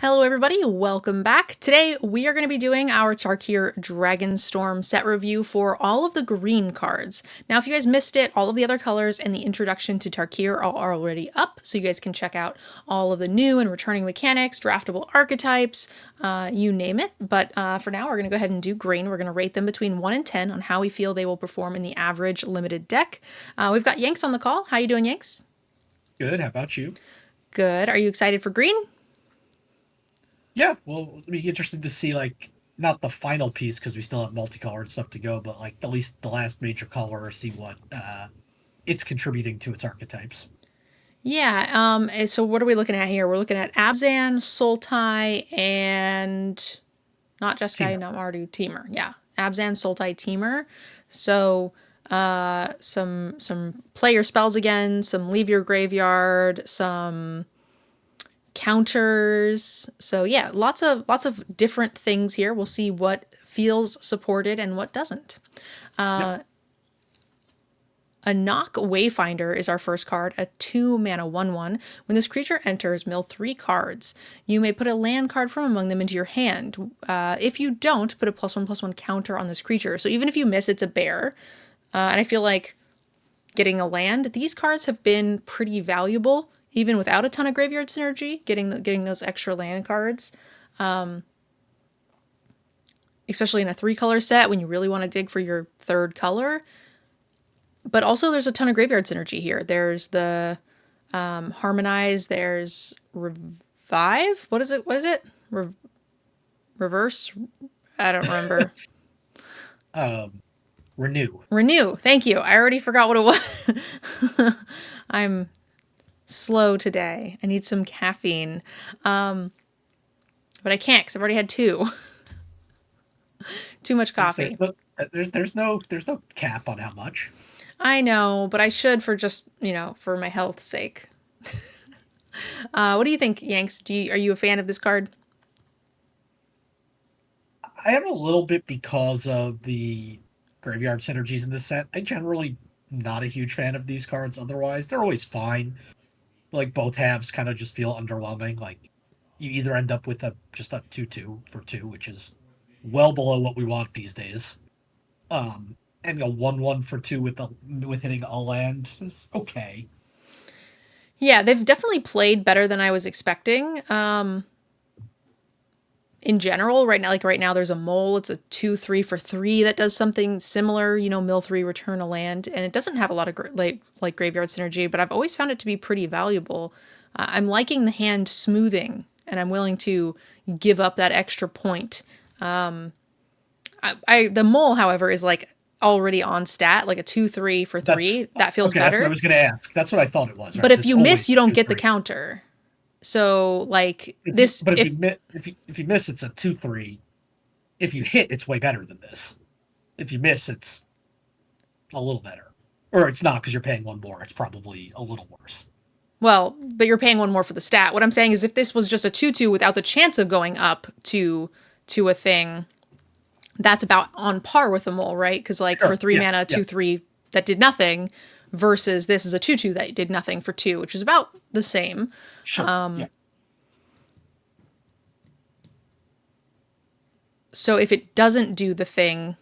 Hello everybody, welcome back. Today we are going to be doing our Tarkir Dragonstorm set review for all of the green cards. Now if you guys missed it, all of the other colors and the introduction to Tarkir are already up, so you guys can check out all of the new and returning mechanics, draftable archetypes, you name it. But for now we're going to go ahead and do green. We're going to rate them between 1 and 10 on how we feel they will perform in the average limited deck. We've got Yanks on the call. How you doing, Yanks? Good. How about you? Good. Are you excited for green? Yeah. Well, it'll be interesting to see, like, not the final piece because we still have multicolored stuff to go, but like at least the last major color, or see what it's contributing to its archetypes. Yeah, so what are we looking at here? We're looking at Abzan, Sultai, and not Jeskai, Teamer. not Mardu, Teamer. Yeah, Abzan, Sultai, Teamer. So some play your spells again, some leave your graveyard, some counters. So yeah, lots of different things here. We'll see what feels supported and what doesn't. Yep. A Knock Wayfinder is our first card, a 2-mana 1/1. When this creature enters, mill 3 cards. You may put a land card from among them into your hand. If you don't, put a +1/+1 counter on this creature. So even if you miss, it's a bear. And I feel like getting a land, these cards have been pretty valuable, even without a ton of graveyard synergy, getting those extra land cards. Especially in a 3-color set when you really want to dig for your third color. But also there's a ton of graveyard synergy here. There's the Harmonize, there's Revive. What is it? Reverse? I don't remember. Renew. Renew. Thank you. I already forgot what it was. I'm slow today. I need some caffeine. But I can't because I've already had 2. Too much coffee. There's no cap on how much. I know, but I should for just, for my health's sake. What do you think, Yanks? Are you a fan of this card? I am a little bit because of the graveyard synergies in this set. I generally not a huge fan of these cards. Otherwise, they're always fine. Like both halves kind of just feel underwhelming. Like you either end up with just a 2/2 for 2, which is well below what we want these days. And a 1/1 for 2 with hitting a land is okay. Yeah, they've definitely played better than I was expecting. In general, right now there's a mole. It's a 2/3 for 3 that does something similar. Mill 3, return a land, and it doesn't have a lot of like graveyard synergy. But I've always found it to be pretty valuable. I'm liking the hand smoothing, and I'm willing to give up that extra point. The mole, however, is like already on stat, like a 2/3 for 3. That feels okay. That's what I better. was going to ask. That's what I thought it was. Right? But So if it's you miss, always you don't get the 2/3. counter. So like But if you miss, it's a 2/3. If you hit, it's way better than this. If you miss, it's a little better, or it's not because you're paying one more. It's probably a little worse. Well, but you're paying 1 more for the stat. What I'm saying is if this was just a 2/2 without the chance of going up to a thing, that's about on par with the mole, right? Because like Sure. for 3 Yeah. mana, Yeah. 2/3 that did nothing, versus this is a 2/2 that did nothing for 2, which is about the same. Sure. Yeah. So if it doesn't do the thing,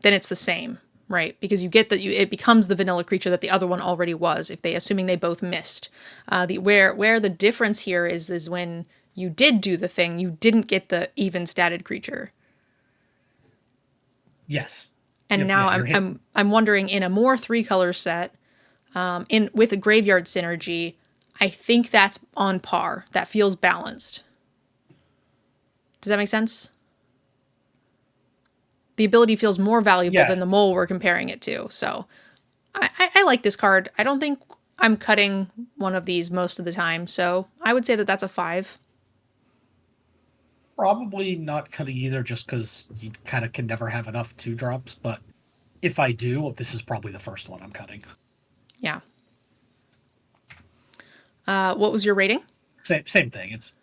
then it's the same, right? Because you get that it becomes the vanilla creature that the other one already was. Assuming they both missed, where the difference here is when you did do the thing, you didn't get the even statted creature. Yes. And Yep, now yeah, I'm wondering, in a more 3-color set, with a graveyard synergy, I think that's on par. That feels balanced. Does that make sense? The ability feels more valuable than Yes. the mole we're comparing it to. So I like this card. I don't think I'm cutting one of these most of the time. So I would say that that's a 5. Probably not cutting either, just because you kind of can never have enough 2-drops. But if I do, this is probably the first one I'm cutting. Yeah. What was your rating? Same thing. It's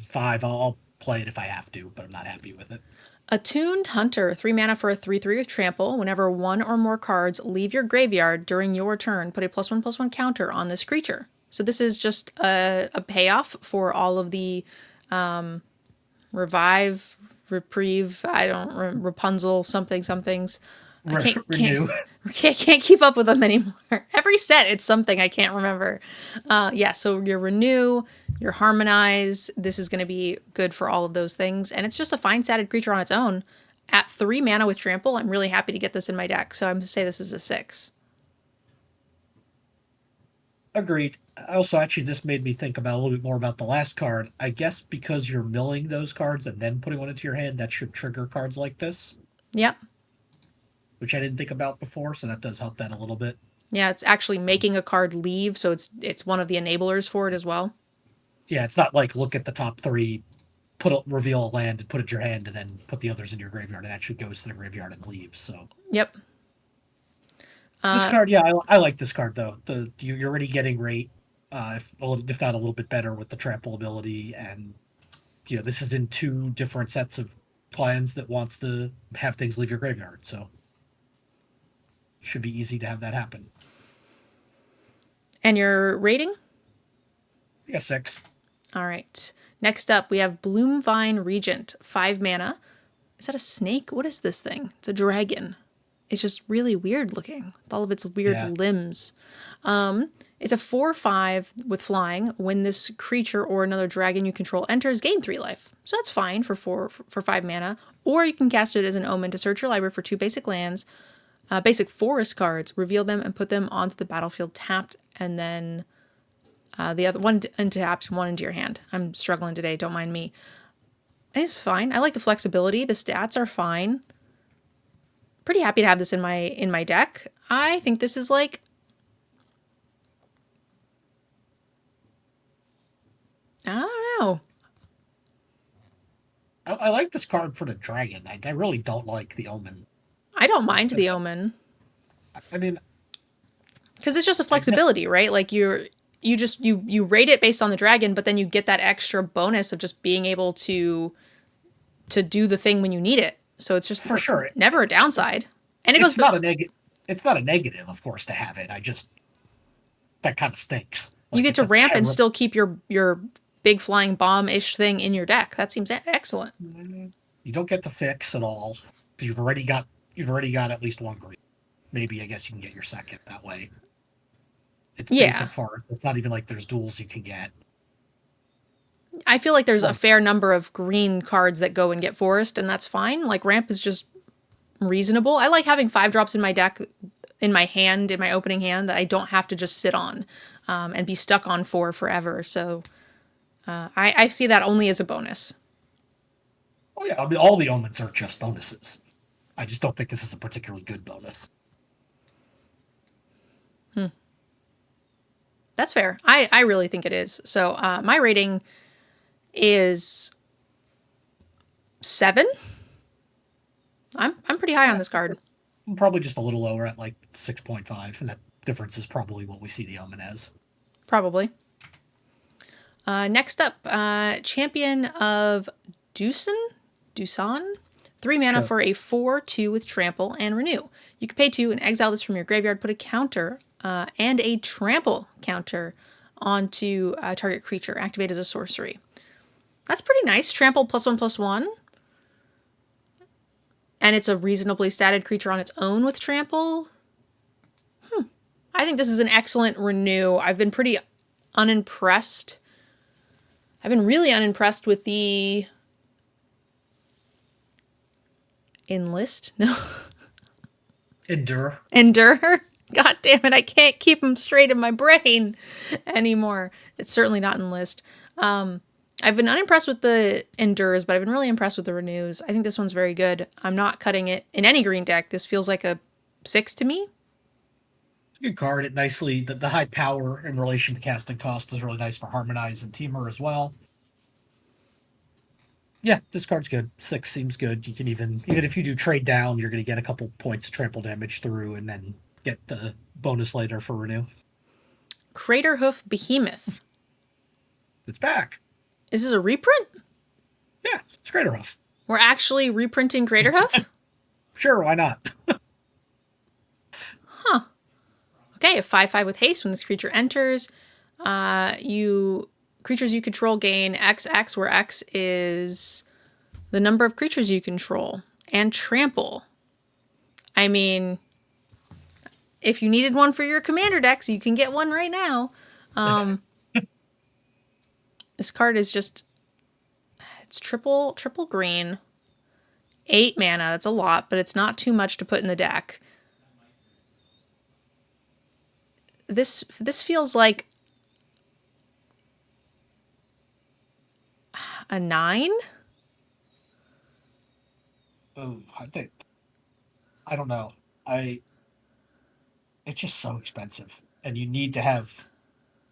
5. I'll play it if I have to, but I'm not happy with it. Attuned Hunter, 3 mana for a 3/3 with trample. Whenever 1 or more cards leave your graveyard during your turn, put a +1/+1 counter on this creature. So this is just a payoff for all of the Revive, Reprieve, I don't, Rapunzel, somethings. I can't, can't, Renew. can't keep up with them anymore. Every set, it's something I can't remember. Yeah, so your Renew, your Harmonize, this is going to be good for all of those things. And it's just a fine statted creature on its own. At 3 mana with Trample, I'm really happy to get this in my deck. So I'm going to say this is a 6. Agreed. Also, actually, this made me think about a little bit more about the last card. I guess because you're milling those cards and then putting one into your hand, that should trigger cards like this, Yep. which I didn't think about before, so that does help that a little bit. Yeah, it's actually making a card leave, so it's one of the enablers for it as well. Yeah, it's not like look at the top 3, reveal a land and put it in your hand, and then put the others in your graveyard. It actually goes to the graveyard and leaves. So Yep. this card, yeah, I like this card though. You're already getting rate, if not a little bit better with the trample ability, and this is in 2 different sets of plans that wants to have things leave your graveyard. So should be easy to have that happen. And your rating? Yeah, 6. All right. Next up, we have Bloomvine Regent, 5 mana. Is that a snake? What is this thing? It's a dragon. It's just really weird looking with all of its weird limbs. It's a 4/5 with flying. When this creature or another dragon you control enters, gain 3 life. So that's fine for 5 mana. Or you can cast it as an omen to search your library for 2 basic lands, basic forest cards, reveal them, and put them onto the battlefield tapped, and then the other one untapped, one into your hand. I'm struggling today, don't mind me. It's fine. I like the flexibility. The stats are fine. Pretty happy to have this in my deck. I think this is like, I don't know. I like this card for the dragon. I really don't like the omen. I don't mind the omen. I mean, because it's just a flexibility, right? Like you rate it based on the dragon, but then you get that extra bonus of just being able to do the thing when you need it. So it's just for sure never a downside. And it's not a negative. It's not a negative, of course, to have it. That kind of stinks. Like, you get to ramp and still keep your big flying bomb-ish thing in your deck. That seems excellent. You don't get to fix at all. You've already got at least 1 green. Maybe I guess you can get your second that way. It's basic forest. It's not even like there's duels you can get. I feel like there's a fair number of green cards that go and get forest, and that's fine. Like ramp is just reasonable. I like having 5 drops in my deck, in my opening hand, that I don't have to just sit on and be stuck on 4 forever. So I see that only as a bonus. Oh yeah, I mean all the omens are just bonuses. I just don't think this is a particularly good bonus. That's fair. I really think it is. So my rating is 7. I'm pretty high on this card. I'm probably just a little lower at like 6.5, and that difference is probably what we see the omen as. Probably. Next up, Champion of Dusan. 3 mana for a 4/2 with Trample and Renew. You can pay 2 and exile this from your graveyard, put a counter and a trample counter onto a target creature. Activate as a sorcery. That's pretty nice. Trample +1/+1. And it's a reasonably statted creature on its own with Trample. I think this is an excellent Renew. I've been pretty unimpressed. I've been really unimpressed with the Enlist? No. Endure. God damn it, I can't keep them straight in my brain anymore. It's certainly not Enlist. I've been unimpressed with the Endures, but I've been really impressed with the Renews. I think this one's very good. I'm not cutting it in any green deck. This feels like a 6 to me. It's a good card. It nicely, the high power in relation to casting cost is really nice for Harmonize and Teamer as well. Yeah, this card's good. 6 seems good. You can even if you do trade down, you're going to get a couple points of trample damage through and then get the bonus later for Renew. Craterhoof Behemoth. It's back. Is this a reprint? Yeah, it's Craterhoof. We're actually reprinting Craterhoof? Sure, why not? Okay, a 5/5 with haste. When this creature enters, you creatures you control gain XX, where X is the number of creatures you control, and trample. I mean, if you needed one for your commander decks, you can get one right now. This card is just, it's triple green, 8 mana. That's a lot, but it's not too much to put in the deck. This feels like a 9. Oh, I don't know. It's just so expensive, and you need to have,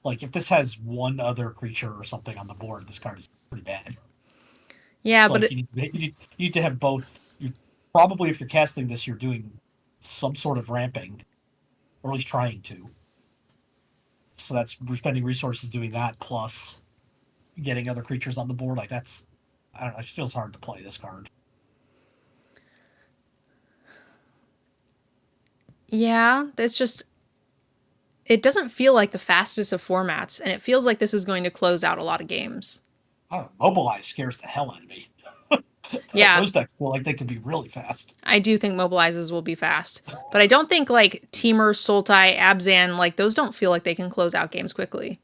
like, if this has one other creature or something on the board, this card is pretty bad. Yeah, So, but like, you need to have both. Probably, if you're casting this, you're doing some sort of ramping, or at least trying to. So we're spending resources doing that, plus getting other creatures on the board. Like, that's, I don't know, it feels hard to play this card. yeah, it's just, it doesn't feel like the fastest of formats, and it feels like this is going to close out a lot of games. I don't know, Mobilize scares the hell out of me. Yeah, Those decks feel like they could be really fast. I do think mobilizes will be fast, but I don't think like Temur, Sultai, Abzan, like those don't feel like they can close out games quickly.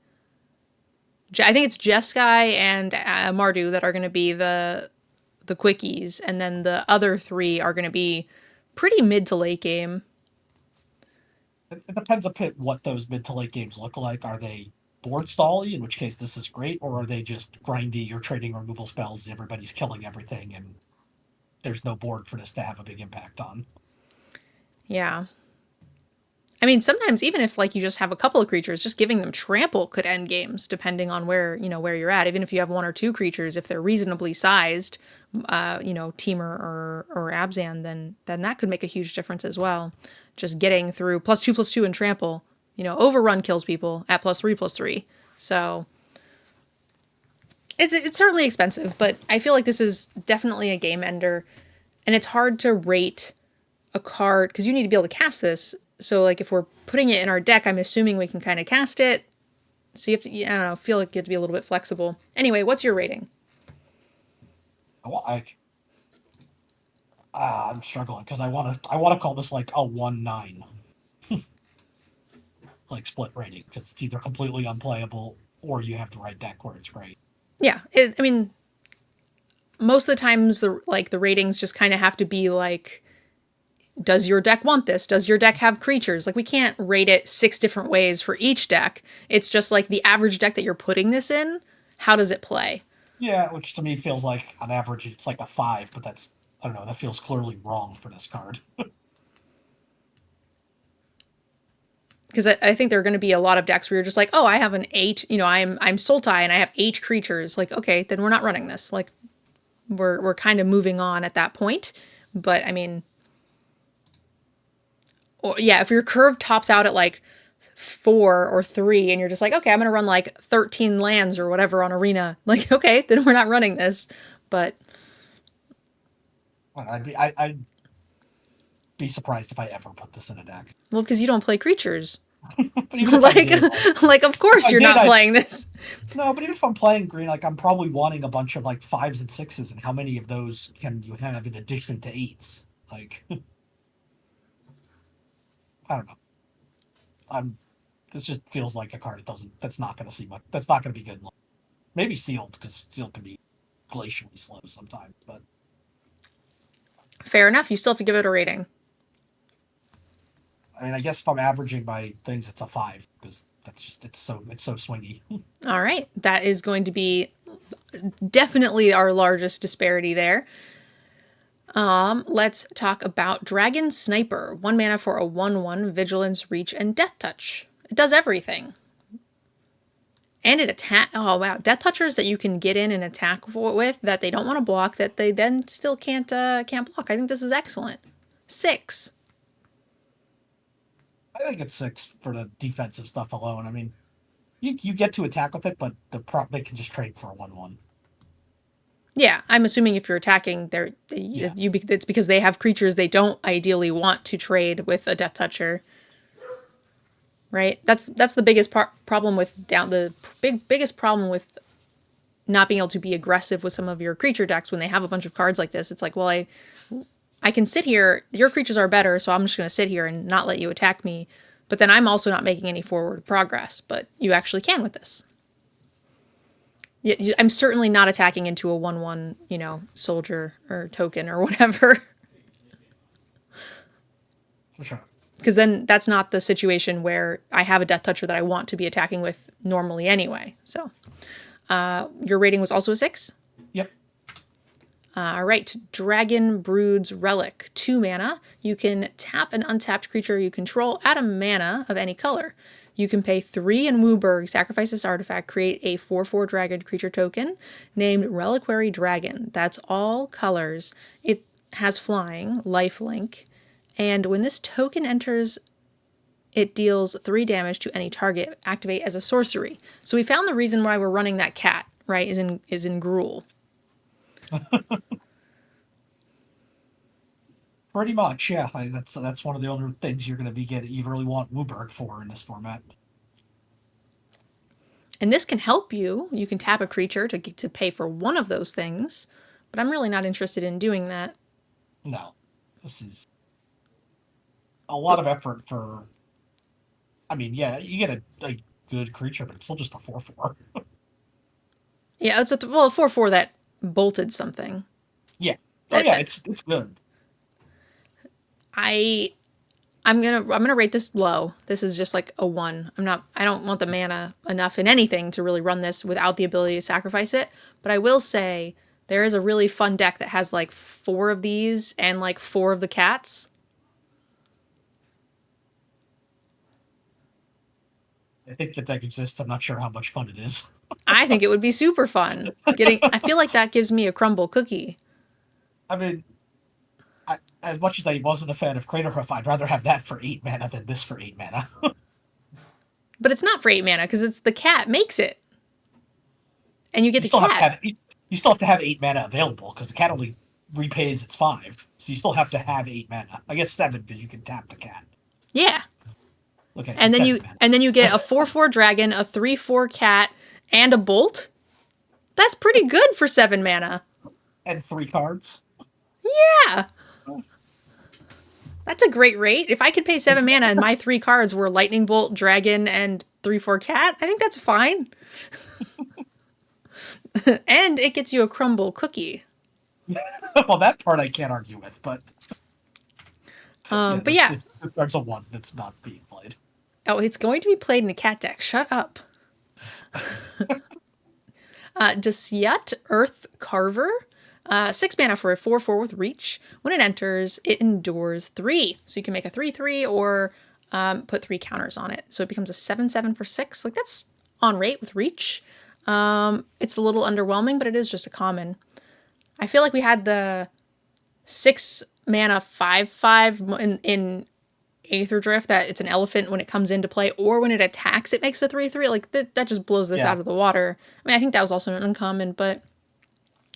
I think it's Jeskai and Mardu that are going to be the quickies, and then the other 3 are going to be pretty mid to late game. It depends a bit what those mid to late games look like. Are they board stally, in which case this is great, or are they just grindy, you're trading removal spells, everybody's killing everything, and there's no board for this to have a big impact on? Yeah. I mean, sometimes even if like you just have a couple of creatures, just giving them trample could end games, depending on where you're at. Even if you have 1 or 2 creatures, if they're reasonably sized, Temur or Abzan, then that could make a huge difference as well. Just getting through +2/+2 and trample, overrun kills people at +3/+3. So it's certainly expensive, but I feel like this is definitely a game ender, and it's hard to rate a card because you need to be able to cast this. So, like, if we're putting it in our deck, I'm assuming we can kind of cast it. So you have to, I don't know, feel like you have to be a little bit flexible. Anyway, what's your rating? Well, I'm struggling because I want to call this like a 1/9, like split rating, because it's either completely unplayable or you have the right deck where it's great. Yeah, I mean, most of the times the ratings just kind of have to be like, does your deck want this? Does your deck have creatures? Like, we can't rate it 6 different ways for each deck. It's just like the average deck that you're putting this in, how does it play? Yeah, which to me feels like on average it's like a 5, but that's, I don't know, that feels clearly wrong for this card. Because I think there are going to be a lot of decks where you're just like, oh, I have an 8, I'm Sultai and I have 8 creatures. Like, okay, then we're not running this. Like, we're kind of moving on at that point. But I mean, or, yeah, if your curve tops out at like 4 or 3 and you're just like, okay, I'm going to run like 13 lands or whatever on Arena. Like, okay, then we're not running this. But I'd be surprised if I ever put this in a deck. well, because you don't play creatures. Like, like, of course you're not playing this. No, but even if I'm playing green, like, I'm probably wanting a bunch of like 5s and 6s, and how many of those can you have in addition to 8s? Like, I don't know. This just feels like a card that's not going to see much. That's not going to be good. Maybe sealed, because sealed can be glacially slow sometimes. But Fair enough. You still have to give it a rating. I mean, I guess if I'm averaging my things, it's a 5, because that's just it's so swingy. All right, that is going to be definitely our largest disparity there. Let's talk about Dragon Sniper. 1 mana for a 1/1, Vigilance, Reach, and Death Touch. It does everything. And it attack. Oh wow, Death Touchers that you can get in and attack with that they don't want to block, that they then still can't block. I think this is excellent. 6. I think it's 6 for the defensive stuff alone. I mean, you get to attack with it, but they can just trade for a 1/1. Yeah, I'm assuming if you're attacking, it's because they have creatures they don't ideally want to trade with a Death Toucher. right? That's the biggest problem with biggest problem with not being able to be aggressive with some of your creature decks when they have a bunch of cards like this. It's like, well, I can sit here. Your creatures are better, so I'm just going to sit here and not let you attack me. But then I'm also not making any forward progress. But you actually can with this. I'm certainly not attacking into a 1/1, soldier or token or whatever. For sure. Because then that's not the situation where I have a Death Toucher that I want to be attacking with normally anyway. So your rating was also a 6? Yep. All right, Dragon Brood's Relic, 2 mana. You can tap an untapped creature you control, add a mana of any color. You can pay 3 in Wooburg, sacrifice this artifact, create a 4/4 dragon creature token named Reliquary Dragon. That's all colors. It has flying, lifelink, and when this token enters, it deals 3 damage to any target. Activate as a sorcery. So we found the reason why we're running that cat, right, is in Gruul. Pretty much, yeah. That's one of the only things you're going to be getting. You really want Wooburg for in this format. And this can help you. You can tap a creature to pay for one of those things, but I'm really not interested in doing that. No, this is a lot of effort for. I mean, yeah, you get a good creature, but it's still just a 4/4. Yeah, it's a 4/4 that bolted something. Yeah. It's good. I'm gonna rate this low. This is just like a 1. I don't want the mana enough in anything to really run this without the ability to sacrifice it. But I will say there is a really fun deck that has like 4 of these and like 4 of the cats. I think the deck exists. I'm not sure how much fun it is. I think it would be super fun. I feel like that gives me a crumble cookie. I mean, as much as I wasn't a fan of Craterhoof, I'd rather have that for 8 mana than this for 8 mana. But it's not for 8 mana because it's the cat makes it. And you get the cat. You still have to have 8 mana available because the cat only repays its 5. So you still have to have 8 mana. I guess 7 because you can tap the cat. Yeah. Okay. So and then you get a 4/4 dragon, a 3/4 cat, and a bolt. That's pretty good for 7 mana. And 3 cards. Yeah. That's a great rate. If I could pay 7 mana and my 3 cards were lightning bolt, dragon, and 3/4 cat, I think that's fine. And it gets you a crumble cookie. Well, that part I can't argue with, but. But yeah. There's a 1 that's not being played. Oh, it's going to be played in a cat deck. Shut up. Jasyut Earth Carver. 6 mana for a 4/4 with reach. When it enters, it endures 3. So you can make a 3/3 or put 3 counters on it. So it becomes a 7/7 for 6. Like, that's on rate with reach. It's a little underwhelming, but it is just a common. I feel like we had the 6 mana 5/5 in Aether Drift that it's an elephant when it comes into play, or when it attacks it makes a 3/3. Like, that just blows this out of the water. I mean, I think that was also an uncommon, but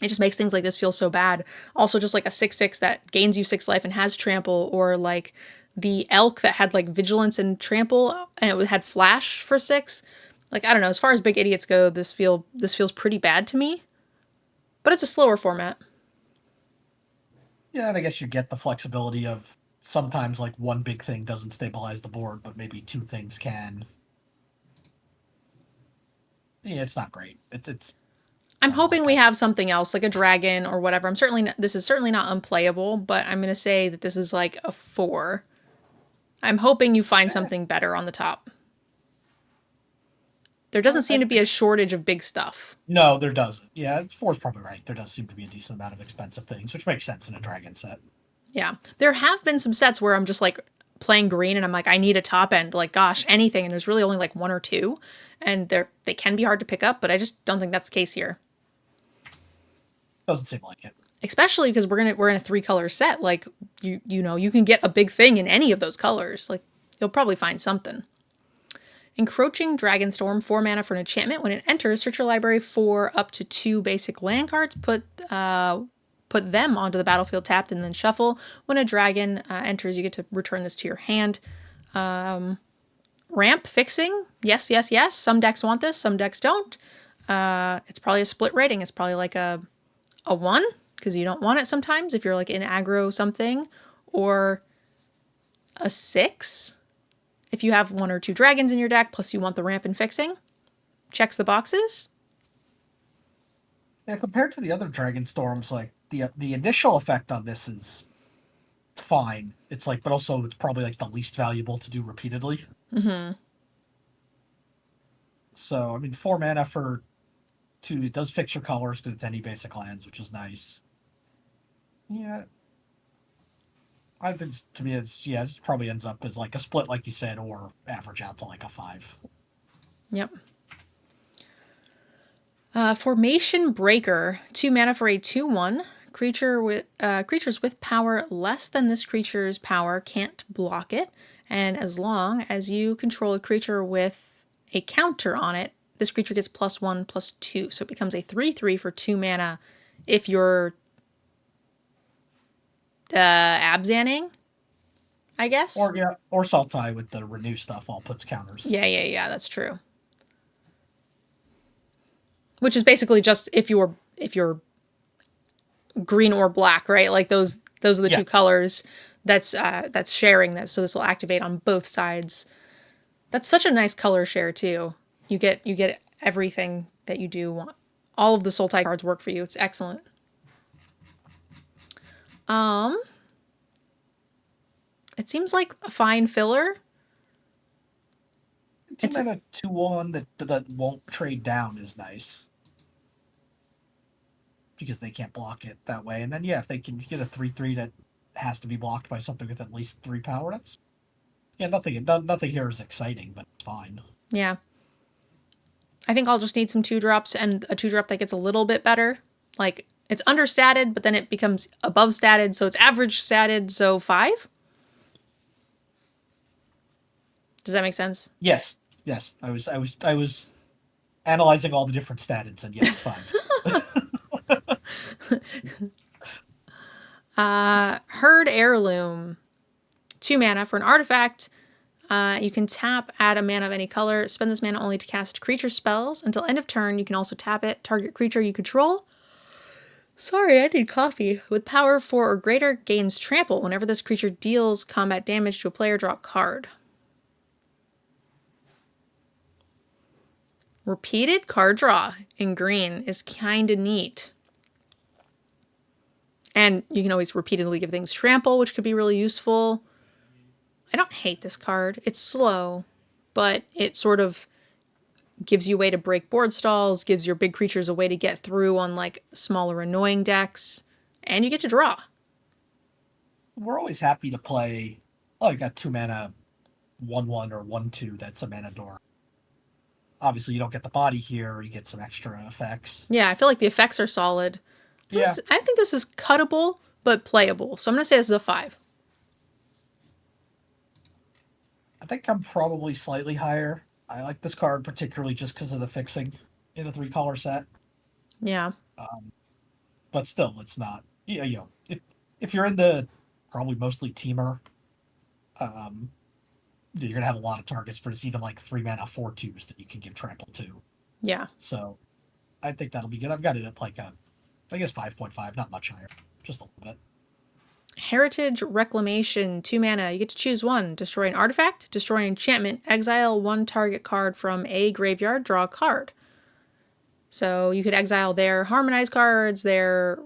it just makes things like this feel so bad. Also, just like a 6/6 that gains you 6 life and has trample, or like the elk that had like vigilance and trample and it had flash for 6. Like, I don't know, as far as big idiots go, this feels pretty bad to me. But it's a slower format. Yeah, and I guess you get the flexibility of sometimes like one big thing doesn't stabilize the board, but maybe 2 things can. Yeah, it's not great. It's I'm hoping we have something else, like a dragon or whatever. This is certainly not unplayable, but I'm going to say that this is like a 4. I'm hoping you find something better on the top. There doesn't seem to be a shortage of big stuff. No, there doesn't. Yeah, 4 is probably right. There does seem to be a decent amount of expensive things, which makes sense in a dragon set. Yeah. There have been some sets where I'm just like playing green and I'm like, I need a top end, like, gosh, anything. And there's really only like 1 or 2. And they can be hard to pick up, but I just don't think that's the case here. Doesn't seem like it. Especially because we're in a 3-color set. Like, you can get a big thing in any of those colors. Like, you'll probably find something. Encroaching Dragonstorm, 4 mana for an enchantment. When it enters, search your library for up to 2 basic land cards. Put them onto the battlefield tapped and then shuffle. When a dragon enters, you get to return this to your hand. Ramp fixing, yes, yes, yes. Some decks want this, some decks don't. It's probably a split rating. It's probably like a 1, because you don't want it sometimes if you're like in aggro something, or a 6 if you have 1 or 2 dragons in your deck, plus you want the ramp and fixing. Checks the boxes. Yeah, compared to the other Dragonstorms, like the initial effect on this is fine. It's like, but also it's probably like the least valuable to do repeatedly. So I mean, 4 mana for 2. It does fix your colors because it's any basic lands, which is nice. Yeah, I think to me it probably ends up as like a split, like you said, or average out to like a 5. Yep. Formation Breaker, 2 mana for a 2/1. Creatures with power less than this creature's power can't block it, and as long as you control a creature with a counter on it, this creature gets +1/+2, so it becomes a 3/3 for 2 mana if you're Abzanning, I guess. Or Sultai with the renew stuff all puts counters. Yeah, that's true. Which is basically just if you're green or black, right? Like those are the 2 colors that's sharing this. So this will activate on both sides. That's such a nice color share too. You get everything that you do want. All of the Sultai cards work for you. It's excellent. It seems like a fine filler. 2 mana 2/1 that won't trade down is nice, because they can't block it that way. And then if they can get a 3/3 that has to be blocked by something with at least 3 power, that's nothing here is exciting, but it's fine. Yeah. I think I'll just need some 2-drops and a 2-drop that gets a little bit better. Like, it's understated, but then it becomes above statted, so it's average statted, so 5? Does that make sense? Yes. I was analyzing all the different statins, and yes, 5. Herd Heirloom. 2 mana for an artifact. You can tap, add a mana of any color. Spend this mana only to cast creature spells. Until end of turn, you can also tap it. Target creature you control. Sorry, I need coffee. With power 4 or greater, gains trample. Whenever this creature deals combat damage to a player, draw a card. Repeated card draw in green is kind of neat. And you can always repeatedly give things trample, which could be really useful. I don't hate this card. It's slow, but it sort of gives you a way to break board stalls, gives your big creatures a way to get through on like smaller annoying decks, and you get to draw. We're always happy to play, you got 2 mana 1/1 or 1/2 that's a mana door. Obviously, you don't get the body here. You get some extra effects. Yeah, I feel like the effects are solid. Yeah. I think this is cuttable, but playable. So I'm going to say this is a 5. I think I'm probably slightly higher. I like this card particularly just because of the fixing in a 3-color set. Yeah. But still, it's not. If you're in the probably mostly teamer, you're going to have a lot of targets for this, even like 3 mana 4/2s that you can give trample to. Yeah. So I think that'll be good. I've got it at like I guess 5.5, not much higher, just a little bit. Heritage Reclamation, 2 mana. You get to choose one. Destroy an artifact, destroy an enchantment, exile 1 target card from a graveyard, draw a card. So you could exile their Harmonize cards, their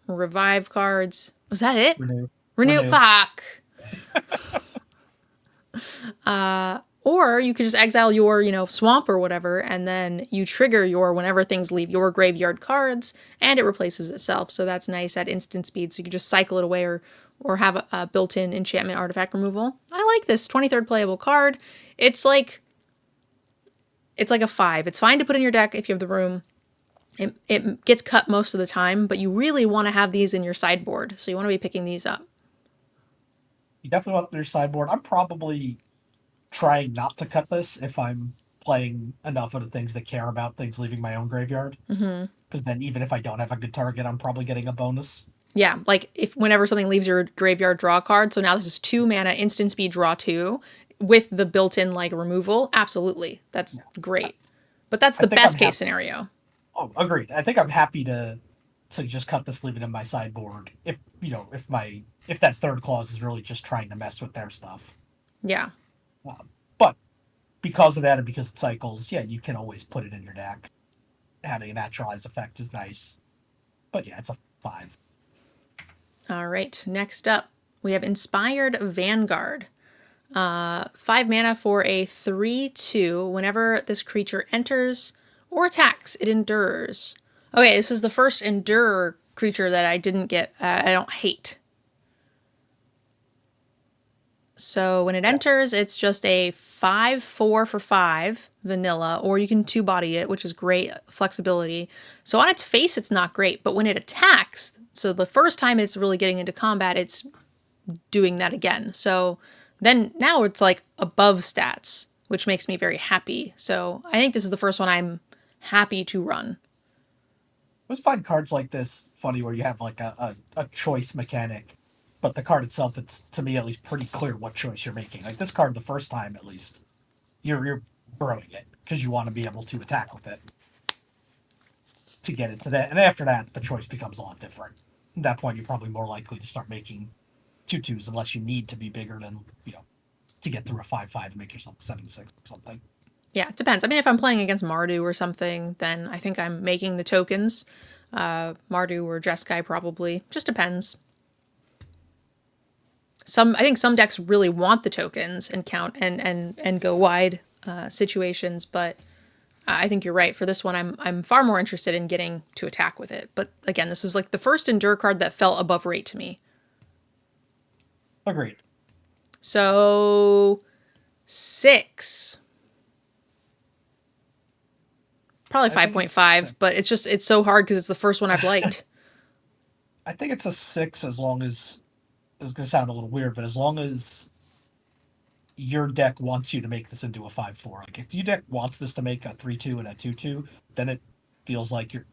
Revive cards. Was that it? Renew. Fuck! Or you could just exile your, swamp or whatever, and then you trigger whenever things leave your graveyard cards, and it replaces itself. So that's nice at instant speed. So you can just cycle it away or have a built-in enchantment artifact removal. I like this 23rd playable card. It's like a 5. It's fine to put in your deck if you have the room. It gets cut most of the time, but you really want to have these in your sideboard. So you want to be picking these up. You definitely want your sideboard. I'm probably trying not to cut this if I'm playing enough of the things that care about things leaving my own graveyard. Because then even if I don't have a good target, I'm probably getting a bonus. Yeah, like whenever something leaves your graveyard, draw a card. So now this is 2 mana, instant speed, draw 2. with the built-in like removal, absolutely. That's great. But that's I the think I'm best case happy. scenario. Oh, agreed. I think I'm happy to just cut this, leave it in my sideboard. If if that third clause is really just trying to mess with their stuff. Yeah. But because of that and because it cycles, yeah, you can always put it in your deck. Having a naturalized effect is nice. But yeah, it's a 5. All right. Next up, we have Inspired Vanguard. 5 mana for a 3/2. Whenever this creature enters or attacks, it endures. Okay, this is the first endure creature that I didn't get. I don't hate. So when it enters, it's just a 5/4 for 5 vanilla, or you can 2-body it, which is great flexibility. So on its face, it's not great, but when it attacks, so the first time it's really getting into combat, it's doing that again. So then now it's like above stats, which makes me very happy. So I think this is the first one I'm happy to run. I always find cards like this funny where you have like a choice mechanic, but the card itself, it's to me at least pretty clear what choice you're making. Like this card, the first time at least, you're burrowing it because you want to be able to attack with it to get into that. And after that, the choice becomes a lot different. At that point, you're probably more likely to start making 2/2s unless you need to be bigger than to get through a 5/5 and make yourself 7/6 or something. Yeah, it depends. I mean, if I'm playing against Mardu or something, then I think I'm making the tokens. Mardu or Jeskai probably. Just depends. I think some decks really want the tokens and count and go wide situations, but I think you're right. For this one, I'm far more interested in getting to attack with it. But again, this is like the first endure card that felt above rate to me. Agreed. So 6. Probably 5.5, but it's so hard because it's the first one I've liked. I think it's a 6 as long as this is going to sound a little weird, but as long as your deck wants you to make this into a 5/4. Like if your deck wants this to make a 3/2 and a 2/2, then it feels like you're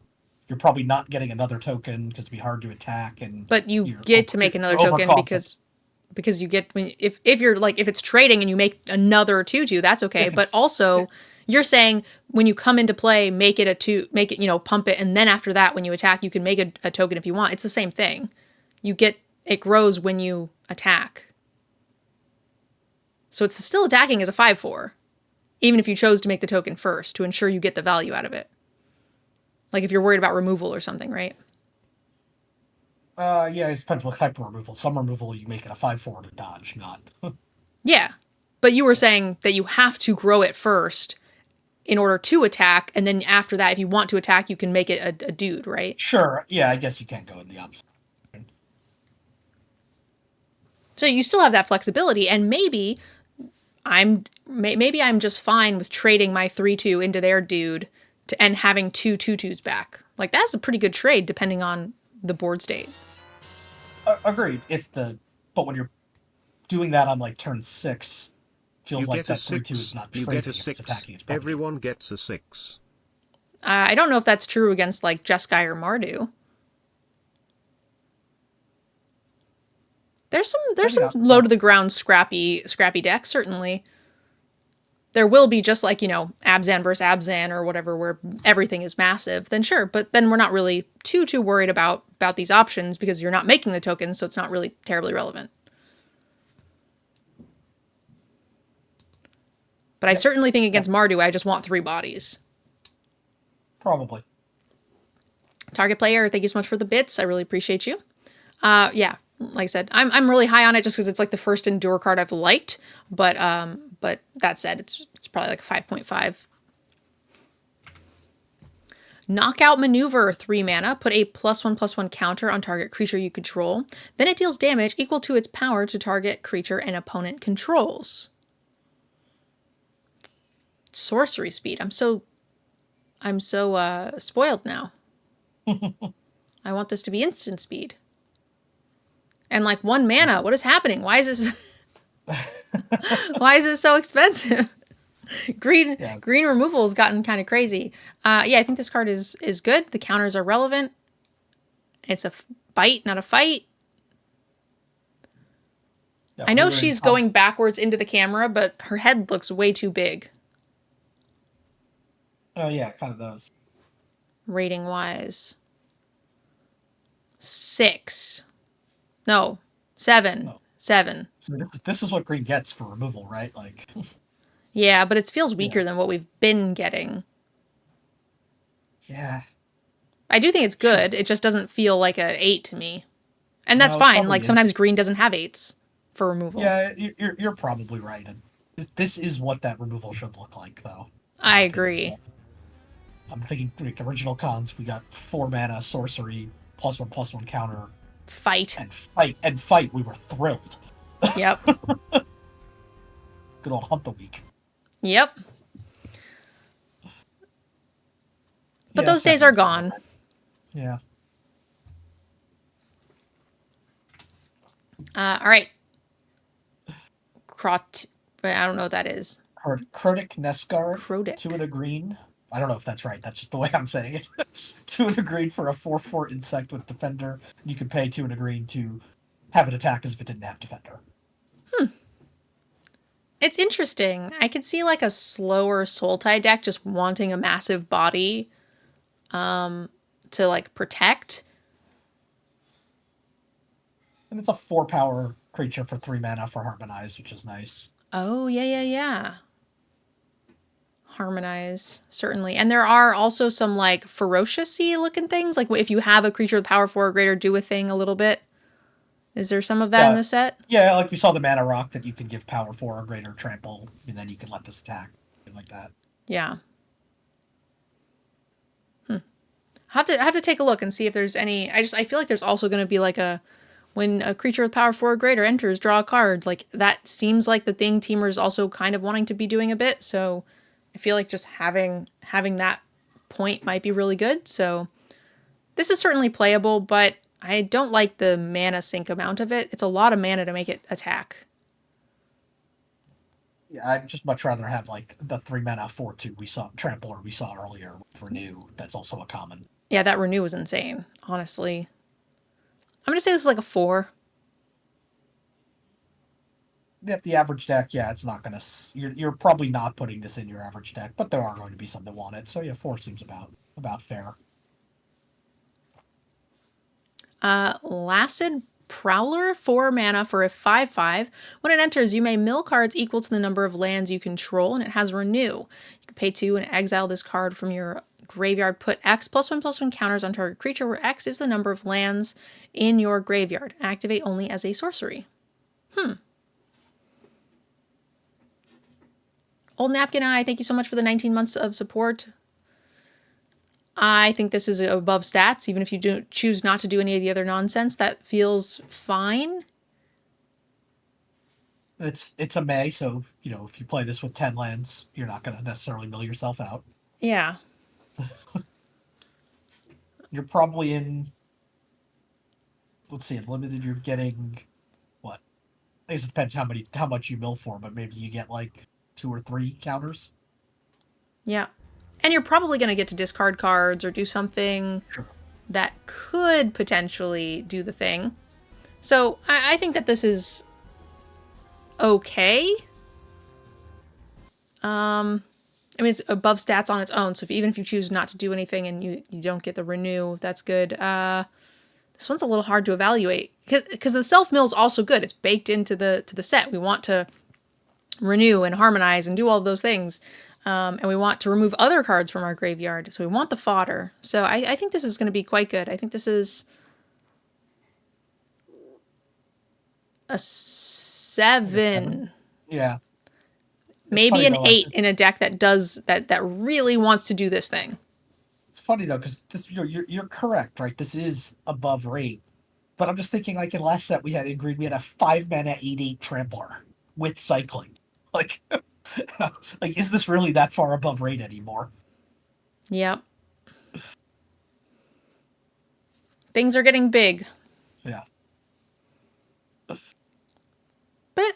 probably not getting another token because it'd be hard to attack, and but you get to make another token because you get if you're like if it's trading and you make another 2/2, that's okay. But also you're saying when you come into play, make it a 2, make it pump it, and then after that when you attack, you can make a token if you want. It's the same thing. It grows when you attack. So it's still attacking as a 5/4, even if you chose to make the token first to ensure you get the value out of it. Like if you're worried about removal or something, right? Yeah, it depends what type of removal. Some removal you make it a 5/4 to dodge, not. Yeah. But you were saying that you have to grow it first in order to attack, and then after that, if you want to attack, you can make it a dude, right? Sure. Yeah, I guess you can't go in the opposite. So you still have that flexibility, and maybe I'm just fine with trading my 3/2 into their dude and having 2/2/2s back. Like that's a pretty good trade depending on the board state. Agreed. But when you're doing that on like turn 6, feels like that 3/2 is not trading. You get a if it's 6. attacking. It's Everyone gets a 6. I don't know if that's true against like Jeskai or Mardu. There's some low to the ground scrappy decks, certainly. There will be just like, Abzan versus Abzan or whatever where everything is massive, then sure, but then we're not really too worried about these options because you're not making the tokens, so it's not really terribly relevant. But I certainly think against Mardu, I just want 3 bodies. Probably. Target player, thank you so much for the bits. I really appreciate you. Yeah, like I said, I'm really high on it just because it's like the first endure card I've liked. But that said, it's probably like a 5.5. Knockout Maneuver, 3 mana. Put a +1/+1 counter on target creature you control. Then it deals damage equal to its power to target creature an opponent controls. Sorcery speed. I'm so spoiled now. I want this to be instant speed. And like 1 mana, what is happening? Why is this why is it so expensive? Green removal has gotten kind of crazy. Yeah, I think this card is good. The counters are relevant. It's a bite, not a fight. Yeah, I we know were in she's going backwards into the camera, but her head looks way too big. Oh yeah, kind of those. Rating wise. 6. No, 7. Oh, 7. so this is what green gets for removal, right? Like, Yeah, but it feels yeah, weaker than what we've been getting. yeah, I do think it's sure. good. It just doesn't feel like an 8 to me. And that's No, it fine. Like probably is. sometimes green doesn't have 8s for removal. Yeah, you're probably right. And this is what that removal should look like, though, in I my opinion. agree. I'm thinking like original cons. We got 4 mana sorcery +1/+1 counter Fight. and fight. We were thrilled. Yep. Good old hunt the week. Yep. But Yeah, those days are 7. gone. Yeah. All right. I don't know what that is. Crotic Neskar, Crotic. 2 and a green. I don't know if that's right. That's just the way I'm saying it. 2 and a green for a 4/4 insect with defender. You could pay 2 and a green to have it attack as if it didn't have defender. It's interesting. I could see like a slower soul tie deck just wanting a massive body to like protect. And it's a 4 power creature for 3 mana for Harmonize, which is nice. Oh, yeah. Harmonize, certainly. And there are also some like ferocious-y looking things. Like if you have a creature with power 4 or greater, do a thing a little bit. Is there some of that in Yeah, the set? yeah, like you saw the mana rock that you can give power 4 or greater trample, and then you can let this attack, like that. Yeah. I have to take a look and see if there's any. I feel like there's also going to be like a when a creature with power 4 or greater enters, draw a card. Like that seems like the thing Teamers also kind of wanting to be doing a bit. So I feel like just having that point might be really good. So this is certainly playable, but I don't like the mana sink amount of it. It's a lot of mana to make it attack. Yeah, I'd just much rather have like the 3 mana 4/2 we saw trampler we saw earlier with Renew. That's also a common. Yeah, that renew was insane, honestly. I'm going to say this is like a 4. If the average deck, yeah, it's not gonna. You're probably not putting this in your average deck, but there are going to be some that want it. So yeah, 4 seems about fair. Lacid Prowler, 4 mana for a 5/5. When it enters, you may mill cards equal to the number of lands you control, and it has Renew. You can pay 2 and exile this card from your graveyard. Put X +1/+1 counters on target creature, where X is the number of lands in your graveyard. Activate only as a sorcery. Old Napkin Eye, thank you so much for the 19 months of support. I think this is above stats, even if you do choose not to do any of the other nonsense. That feels fine. It's a May, so if you play this with 10 lands, you're not gonna necessarily mill yourself out. Yeah. You're probably in. Let's see, in limited, you're getting what? I guess it depends how much you mill for, but maybe you get like 2 or 3 counters. Yeah. And you're probably going to get to discard cards or do something Sure. that could potentially do the thing. So I think that this is okay. I mean, it's above stats on its own. So even if you choose not to do anything and you don't get the renew, that's good. This one's a little hard to evaluate because the self mill is also good. It's baked into the set. We want to renew and harmonize and do all those things. And we want to remove other cards from our graveyard. So we want the fodder. So I think this is going to be quite good. I think this is a 7. Yeah. Maybe an 8 in a deck that really wants to do this thing. It's funny though, because this you're correct, right? This is above rate. But I'm just thinking, like in last set we had a 5-mana 8/8 trampler with cycling. Like like is this really that far above rate anymore? Yep. Things are getting big. Yeah. But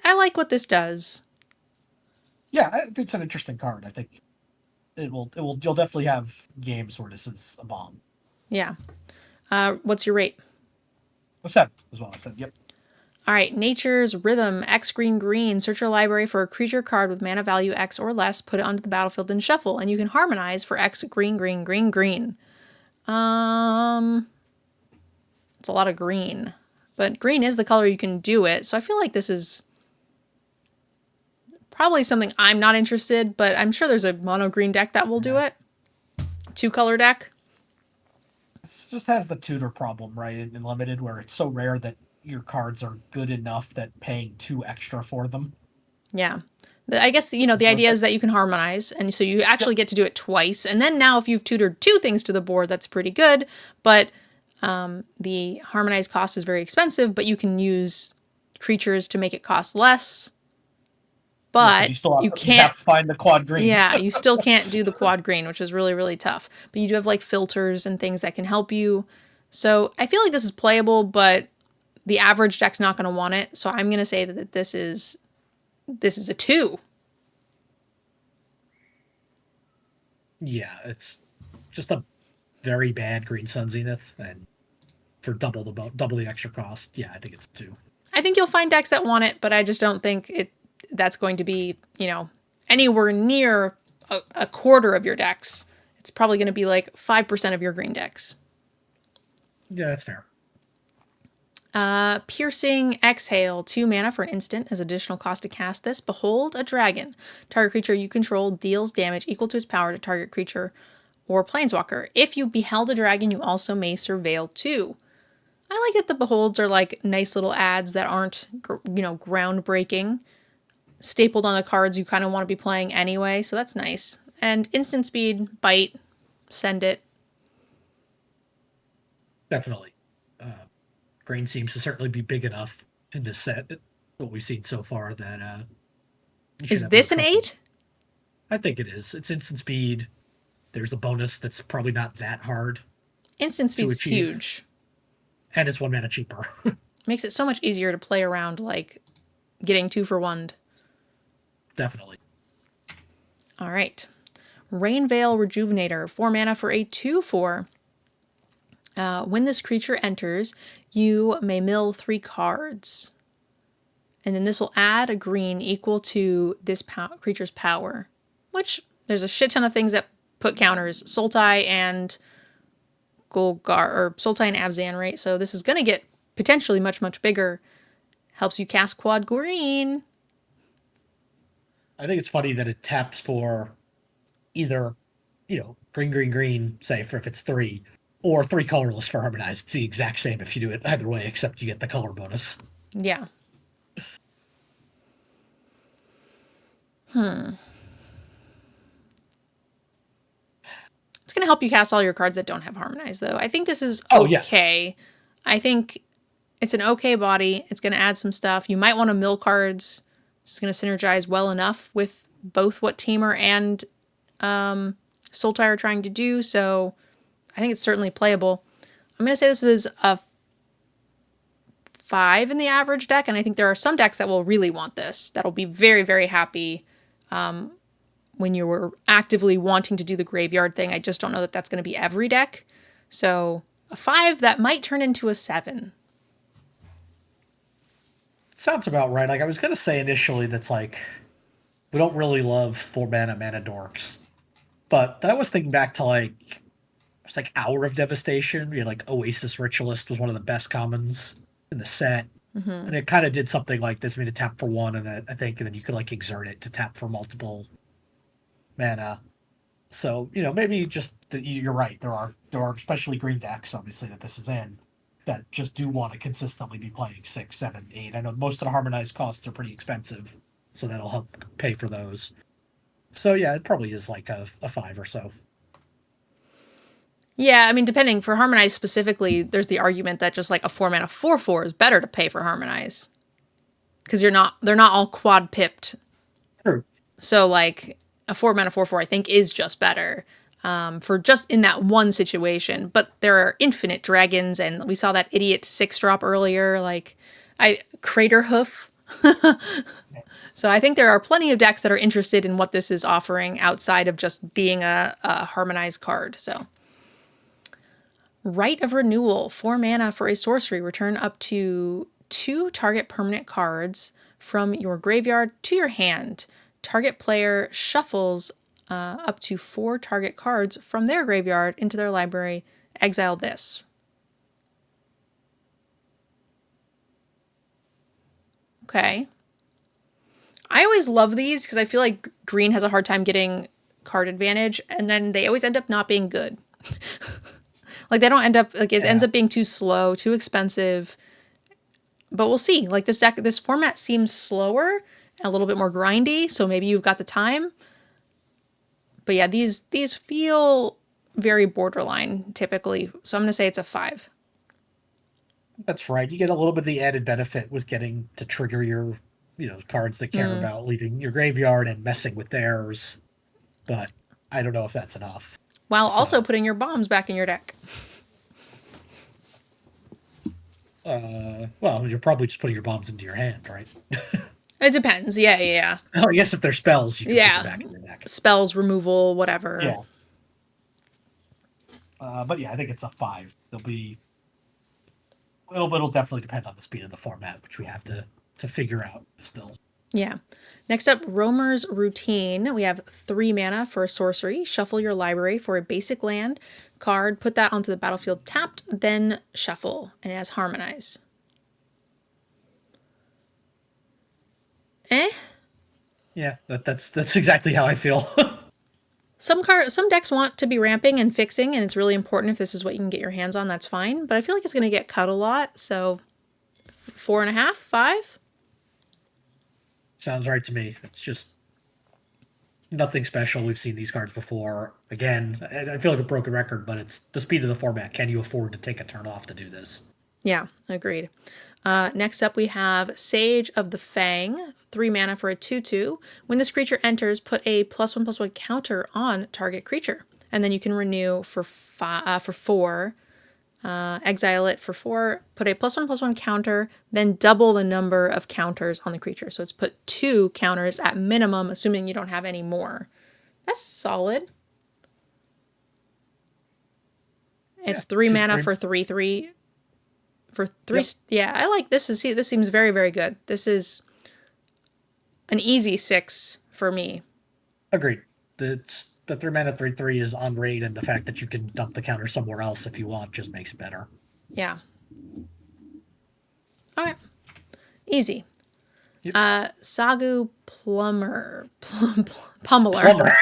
I like what this does. Yeah, it's an interesting card. I think you'll definitely have games where this is a bomb. Yeah. What's your rate? A 7 as well. I said, yep. All right, Nature's Rhythm, X green green. Search your library for a creature card with mana value X or less, put it onto the battlefield, then shuffle, and you can harmonize for X green green green green. It's a lot of green, but green is the color you can do it, so I feel like this is probably something I'm not interested, but I'm sure there's a mono green deck that will do it. 2-color deck. It just has the tutor problem, right, in limited, where it's so rare that your cards are good enough that paying 2 extra for them. Yeah. I guess, the idea is that you can harmonize, and so you actually get to do it twice. And then now if you've tutored 2 things to the board, that's pretty good. But the harmonized cost is very expensive, but you can use creatures to make it cost less. But you can't have to find the quad green. Yeah, you still can't do the quad green, which is really, really tough. But you do have like filters and things that can help you. So I feel like this is playable, but the average deck's not going to want it. So I'm going to say that this is a 2. Yeah, it's just a very bad Green Sun Zenith, and for double the extra cost, yeah, I think it's a 2. I think you'll find decks that want it, but I just don't think that's going to be, anywhere near a quarter of your decks. It's probably going to be like 5% of your green decks. Yeah, that's fair. Piercing Exhale, 2 mana for an instant as additional cost to cast this. Behold a dragon. Target creature you control deals damage equal to its power to target creature or planeswalker. If you beheld a dragon, you also may surveil 2. I like that the Beholds are like nice little ads that aren't, groundbreaking. Stapled on the cards you kind of want to be playing anyway, so that's nice. And instant speed, bite, send it. Definitely. Green seems to certainly be big enough in this set, what we've seen so far, that is this an 8? I think it is. It's instant speed. There's a bonus that's probably not that hard. Instant speed's huge. And it's 1 mana cheaper. Makes it so much easier to play around, like, getting 2 for 1. Definitely. All right. Rainveil Rejuvenator, 4 mana for a 2/4. When this creature enters, you may mill 3 cards. And then this will add a green equal to this creature's power. Which, there's a shit ton of things that put counters. Sultai and Sultai and Abzan, right? So this is going to get potentially much, much bigger. Helps you cast quad green. I think it's funny that it taps for either, green, green, green, say, for if it's 3, or 3 colorless for harmonized. It's the exact same if you do it either way, except you get the color bonus. Yeah. It's going to help you cast all your cards that don't have harmonized, though. I think this is okay. Yeah. I think it's an okay body. It's going to add some stuff. You might want to mill cards. It's going to synergize well enough with both what Tamer and Sultai are trying to do, so I think it's certainly playable. I'm going to say this is a 5 in the average deck, and I think there are some decks that will really want this. That'll be very, very happy when you're actively wanting to do the graveyard thing. I just don't know that that's going to be every deck. So a 5 that might turn into a 7. Sounds about right. Like, I was going to say initially that's like, we don't really love 4 mana dorks. But I was thinking back to like, it's like Hour of Devastation. You had like Oasis Ritualist was one of the best commons in the set. Mm-hmm. And it kind of did something like this. I mean, to tap for 1, and then I think, and then you could like exert it to tap for multiple mana. So, maybe just you're right. There are especially green decks, obviously, that this is in, that just do want to consistently be playing 6, 7, 8. I know most of the harmonized costs are pretty expensive, so that'll help pay for those. So yeah, it probably is like a 5 or so. Yeah, I mean, depending, for harmonize specifically, there's the argument that just like a 4 mana 4/4 is better to pay for harmonize, because they're not all quad pipped. True. So like a 4 mana 4/4 I think is just better for just in that one situation. But there are infinite dragons, and we saw that idiot 6-drop earlier, like Crater Hoof. So I think there are plenty of decks that are interested in what this is offering outside of just being a harmonized card. So Rite of Renewal, 4 mana for a sorcery. Return up to 2 target permanent cards from your graveyard to your hand. Target player shuffles up to 4 target cards from their graveyard into their library. Exile this. Okay. I always love these because I feel like green has a hard time getting card advantage, and then they always end up not being good. Like they don't end up like it ends up being too slow, too expensive. But we'll see. Like this format seems slower, a little bit more grindy, so maybe you've got the time. But yeah, these feel very borderline typically. So I'm gonna say it's a 5. That's right. You get a little bit of the added benefit with getting to trigger your, cards that care about leaving your graveyard and messing with theirs. But I don't know if that's enough. While also putting your bombs back in your deck. Well, you're probably just putting your bombs into your hand, right? It depends. Yeah. Oh, yes, if they're spells, you can put them back in your deck. Spells, removal, whatever. Yeah. But yeah, I think it's a 5. It'll definitely depend on the speed of the format, which we have to figure out still. Yeah. Next up, Roamer's Routine. We have 3 mana for a sorcery. Shuffle your library for a basic land card. Put that onto the battlefield tapped, then shuffle. And it has Harmonize. Yeah, that's exactly how I feel. Some decks want to be ramping and fixing, and it's really important if this is what you can get your hands on, that's fine. But I feel like it's going to get cut a lot, so 4.5, 5? Sounds right to me. It's just nothing special. We've seen these cards before. Again, I feel like a broken record, but it's the speed of the format. Can you afford to take a turn off to do this? Yeah, agreed. Next up, we have Sage of the Fang, 3 mana for a 2/2. When this creature enters, put a +1/+1 counter on target creature, and then you can renew for 4. Exile it for 4. Put a +1/+1 counter, then double the number of counters on the creature. So it's put 2 counters at minimum, assuming you don't have any more. That's solid. It's 3 mana for 3/3. For 3, yeah, I like this. This seems very, very good. This is an easy 6 for me. Agreed. The 3 mana 3/3 is on raid, and the fact that you can dump the counter somewhere else if you want just makes it better. Yeah. All right. Easy. Yep. Sagu Pummeler. Plumber.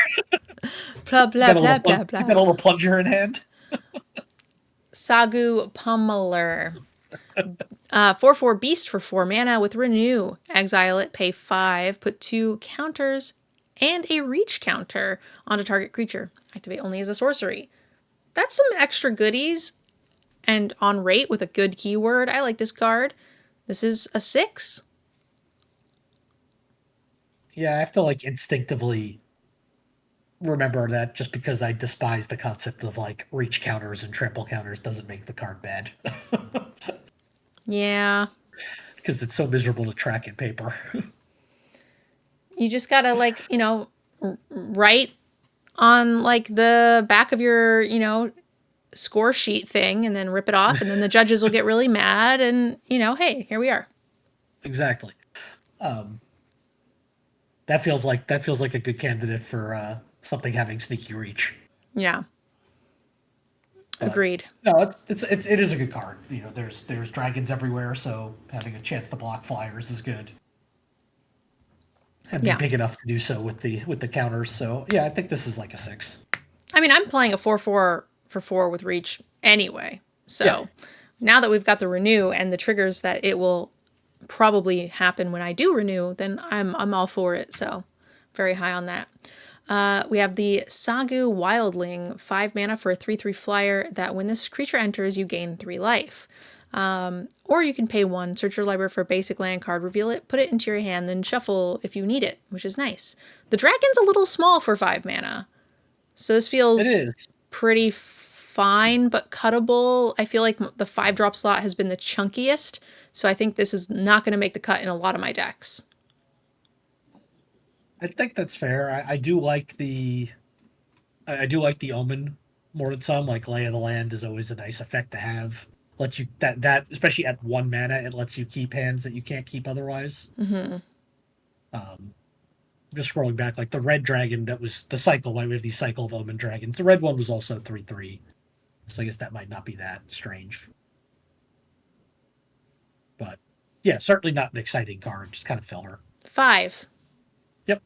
Blah, blah, blah, blah, blah. You got a little plunger in hand? Sagu Pummeler. 4/4 beast for 4 mana with renew. Exile it, pay 5, put 2 counters and a reach counter onto target creature. Activate only as a sorcery. That's some extra goodies and on rate with a good keyword. I like this card. This is a 6. Yeah, I have to instinctively remember that just because I despise the concept of reach counters and trample counters doesn't make the card bad. Yeah. Because it's so miserable to track in paper. You just gotta write on the back of your, score sheet thing and then rip it off, and then the judges will get really mad and, hey, here we are. Exactly. That feels like a good candidate for something having sneaky reach. Yeah. But, agreed. No, it is a good card. There's dragons everywhere, so having a chance to block flyers is good. And be big enough to do so with the counters. So yeah, I think this is a 6. I mean, I'm playing a 4/4 for 4 with reach anyway. So now that we've got the renew and the triggers that it will probably happen when I do renew, then I'm all for it. So very high on that. We have the Sagu Wildling, 5 mana for a 3/3 flyer that when this creature enters, you gain 3 life. Or you can pay 1, search your library for a basic land card, reveal it, put it into your hand, then shuffle if you need it, which is nice. The dragon's a little small for 5 mana. So this feels pretty fine, but cuttable. I feel like the 5-drop slot has been the chunkiest, so I think this is not going to make the cut in a lot of my decks. I think that's fair. I do like the Omen more than some. Lay of the Land is always a nice effect to have. lets you that especially at 1 mana, it lets you keep hands that you can't keep otherwise. Mm-hmm. Just scrolling back, like the red dragon that was the cycle. Why we have these cycle of omen dragons? The red one was also 3/3, so I guess that might not be that strange. But yeah, certainly not an exciting card. Just kind of filler. 5. Yep.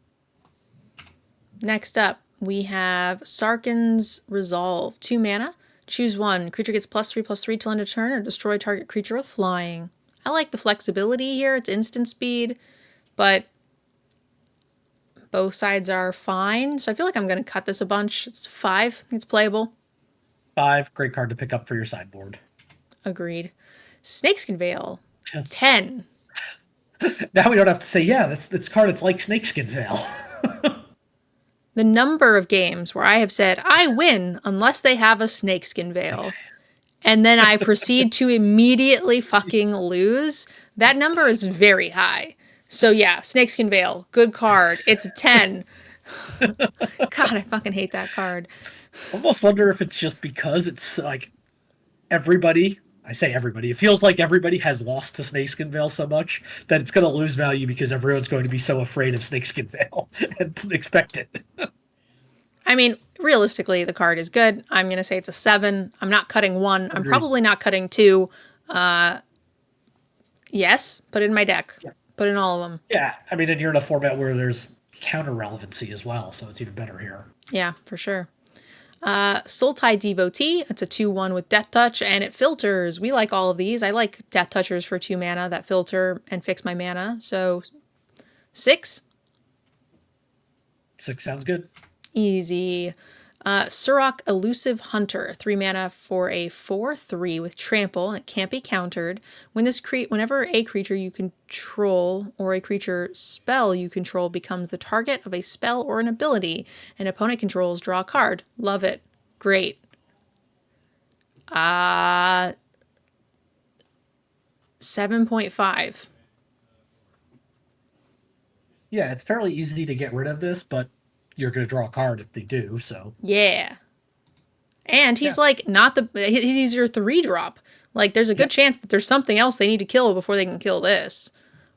Next up, we have Sarkhan's Resolve. 2 mana. Choose one. Creature gets +3/+3 till end of turn, or destroy target creature with flying. I like the flexibility here. It's instant speed, but both sides are fine. So I feel like I'm going to cut this a bunch. It's 5. It's playable. 5, great card to pick up for your sideboard. Agreed. Snakeskin Veil. 10. Now we don't have to say, yeah, this card, it's like Snakeskin Veil. The number of games where I have said, I win unless they have a Snakeskin Veil, and then I proceed to immediately fucking lose, that number is very high. So yeah, Snakeskin Veil, good card. It's a 10. God, I fucking hate that card. Almost wonder if it's just because it's like everybody, I say everybody, it feels like everybody has lost to Snakeskin Veil so much that it's going to lose value because everyone's going to be so afraid of Snakeskin Veil and expect it. I mean, realistically, the card is good. I'm going to say it's a 7. I'm not cutting 1. I'm probably not cutting 2. Yes, put it in my deck. Yeah. Put in all of them. Yeah, I mean, and you're in a format where there's counter relevancy as well, so it's even better here. Yeah, for sure. Sultai Devotee. It's a 2/1 with Death Touch, and it filters. We like all of these. I like Death Touchers for 2 mana that filter and fix my mana. So 6. 6 sounds good. Easy. Surok Elusive Hunter, 3 mana for a 4/3 with trample. It can't be countered. Whenever a creature you control or a creature spell you control becomes the target of a spell or an ability an opponent controls, draw a card. Love it. Great. 7.5. Yeah, it's fairly easy to get rid of this, but you're going to draw a card if they do, so. Yeah. And he's like he's your 3-drop. Like there's a good chance that there's something else they need to kill before they can kill this.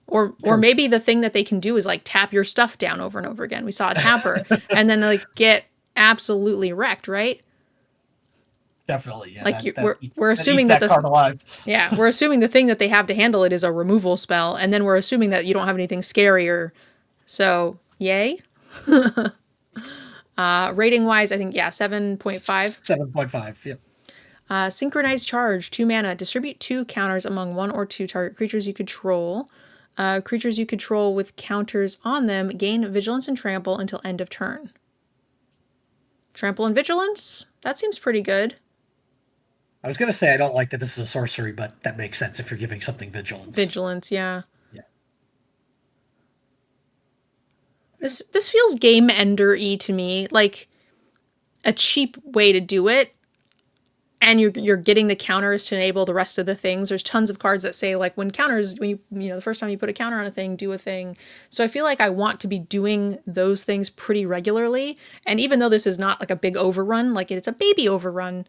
Or maybe the thing that they can do is like tap your stuff down over and over again. We saw it hamper and then like get absolutely wrecked, right? Definitely, yeah. Like we're assuming that the card alive. Yeah, we're assuming the thing that they have to handle it is a removal spell, and then we're assuming that you don't have anything scarier. So, yay. Rating wise, I think 7.5. 7.5, yep. Synchronized Charge, 2 mana. Distribute 2 counters among 1 or 2 target creatures you control. Creatures you control with counters on them gain Vigilance and Trample until end of turn. Trample and Vigilance? That seems pretty good. I was going to say I don't like that this is a sorcery, but that makes sense if you're giving something Vigilance. Vigilance, yeah. This feels game ender-y to me, like a cheap way to do it, and you're getting the counters to enable the rest of the things. There's tons of cards that say like when you the first time you put a counter on a thing, do a thing. So I feel like I want to be doing those things pretty regularly, and even though this is not like a big overrun, like it's a baby overrun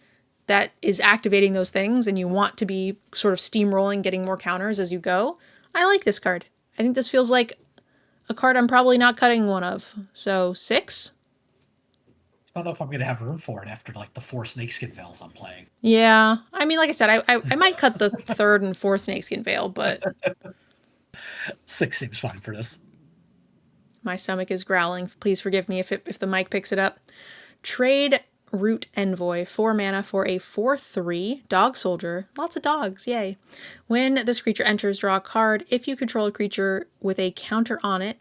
that is activating those things, and you want to be sort of steamrolling, getting more counters as you go. I like this card. I think this feels like a card I'm probably not cutting one of. So 6? I don't know if I'm going to have room for it after like the 4 Snakeskin Veils I'm playing. Yeah. I mean, like I said, I might cut the 3rd and 4th Snakeskin Veil, but 6 seems fine for this. My stomach is growling. Please forgive me if the mic picks it up. Trade Root Envoy, 4 mana for a 4/3 dog soldier. Lots of dogs, yay. When this creature enters, draw a card. If you control a creature with a counter on it,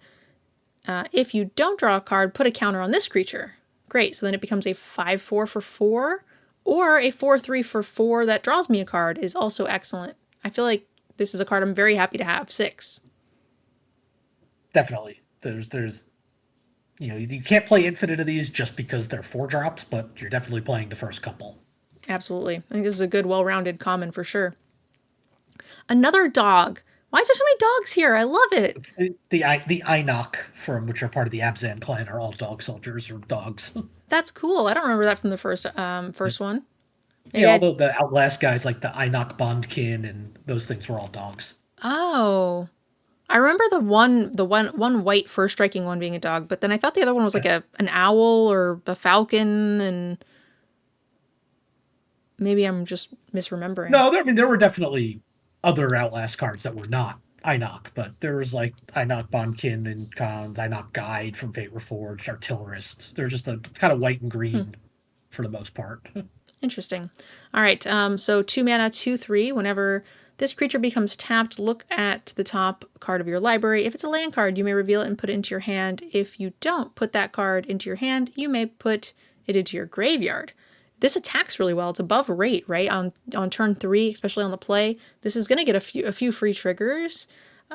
if you don't draw a card, put a counter on this creature. Great, so then it becomes a 5/4 for 4, or a 4/3 for 4 that draws me a card is also excellent. I feel like this is a card I'm very happy to have. 6. Definitely. There's you can't play infinite of these just because they're 4-drops, but you're definitely playing the first couple. Absolutely. I think this is a good, well-rounded common for sure. Another dog. Why is there so many dogs here? I love it. The Einok, from which are part of the Abzan clan, are all dog soldiers or dogs. That's cool. I don't remember that from the first one. Maybe Yeah, I. although the Outlast guys like the Einok Bondkin and those things were all dogs. Oh, I remember the one white first striking one being a dog, but then I thought the other one was like That's an owl or a falcon, and maybe I'm just misremembering. no, I mean there were definitely other Outlast cards that were not Einok, but there was like Einok Bondkin and Khans, Einok Guide from Fate Reforged, Artillerist. They're just a kind of white and green for the most part. Interesting. All right. So 2 mana, 2/3. Whenever this creature becomes tapped, look at the top card of your library. If it's a land card, you may reveal it and put it into your hand. If you don't put that card into your hand, you may put it into your graveyard. This attacks really well. It's above rate, right? On turn 3, especially on the play. This is going to get a few free triggers.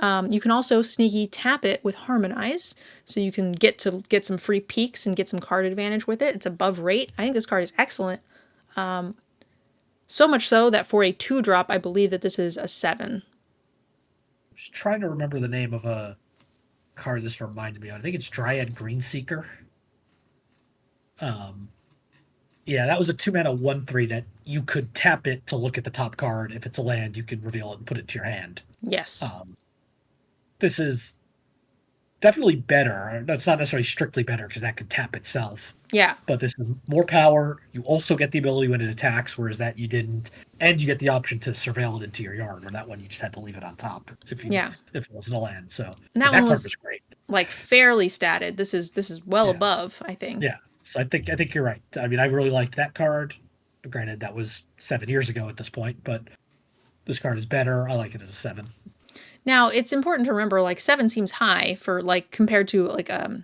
You can also sneaky tap it with Harmonize, so you can get some free peaks and get some card advantage with it. It's above rate. I think this card is excellent. So much so that for a 2-drop, I believe that this is a 7. Just trying to remember the name of a card this reminded me of. I think it's Dryad Greenseeker. Um, yeah, that was a 2 mana 1/3 that you could tap it to look at the top card. If it's a land, you could reveal it and put it to your hand. Yes. This is definitely better. That's not necessarily strictly better because that could tap itself. Yeah. But this is more power. You also get the ability when it attacks, whereas that you didn't, and you get the option to surveil it into your yard. Where that one you just had to leave it on top if Yeah. it wasn't a land. So And that that one card was was great. like fairly statted. This is well Yeah, above, I think. yeah. So I think you're right. I mean, I really liked that card. Granted, that was 7 years ago at this point, but this card is better. I like it as a 7. Now, it's important to remember like 7 seems high for like compared to like a